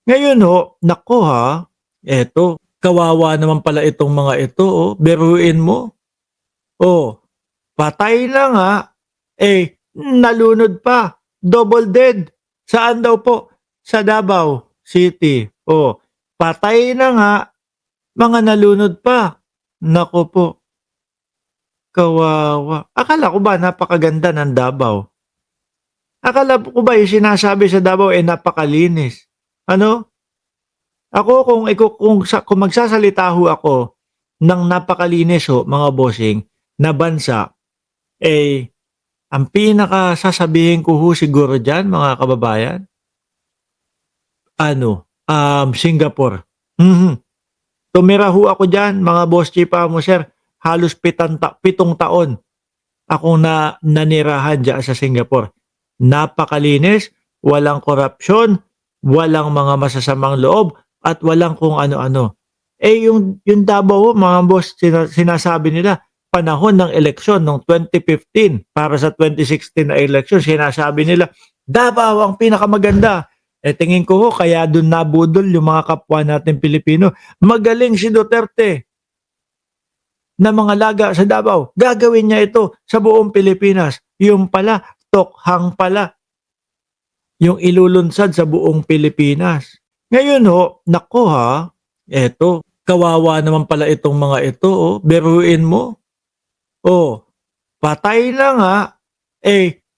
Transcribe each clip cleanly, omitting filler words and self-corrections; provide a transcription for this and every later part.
Ngayon ho, naku ha, eto, kawawa naman pala itong mga ito oh, biruin mo. Oh, patay na nga, nalunod pa, double dead. Saan daw po? Sa Davao City. Oh, patay na nga, mga nalunod pa. Naku po, kawawa. Akala ko ba napakaganda ng Davao? Akala ko ba yung sinasabi sa Davao napakalinis? Ano? Ako kung magsasalita ho ako ng napakalinis ho mga bossing na bansa, eh, ang pinakasasabihin ko ho siguro diyan mga kababayan, Singapore. Mhm. Tumira ho ako diyan mga boss chipa mo sir, halos 7 taon akong nanirahan diyan sa Singapore. Napakalinis, walang korapsyon, walang mga masasamang loob, at walang kung ano-ano. Yung Davao mga boss sinasabi nila panahon ng eleksyon nung 2015 para sa 2016 na eleksyon sinasabi nila, Davao ang pinakamaganda. Tingin ko ho kaya dun nabudol yung mga kapwa natin Pilipino. Magaling si Duterte na mga laga sa Davao. Gagawin niya ito sa buong Pilipinas. Yung pala, tokhang pala yung ilulunsad sa buong Pilipinas. Ngayon ho, naku ha, eto, kawawa naman pala itong mga ito oh, biruin mo. Oh, patay na nga,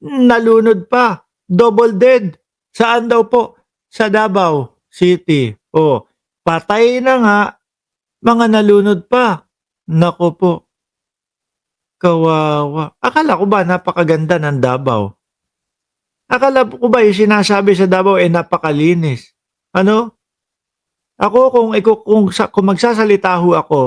nalunod pa, double dead. Saan daw po? Sa Davao City. Oh, patay na nga, mga nalunod pa. Naku po, kawawa. Akala ko ba napakaganda ng Davao? Akala ko ba yung sinasabi sa Davao napakalinis? Ano? Ako kung magsasalita ho ako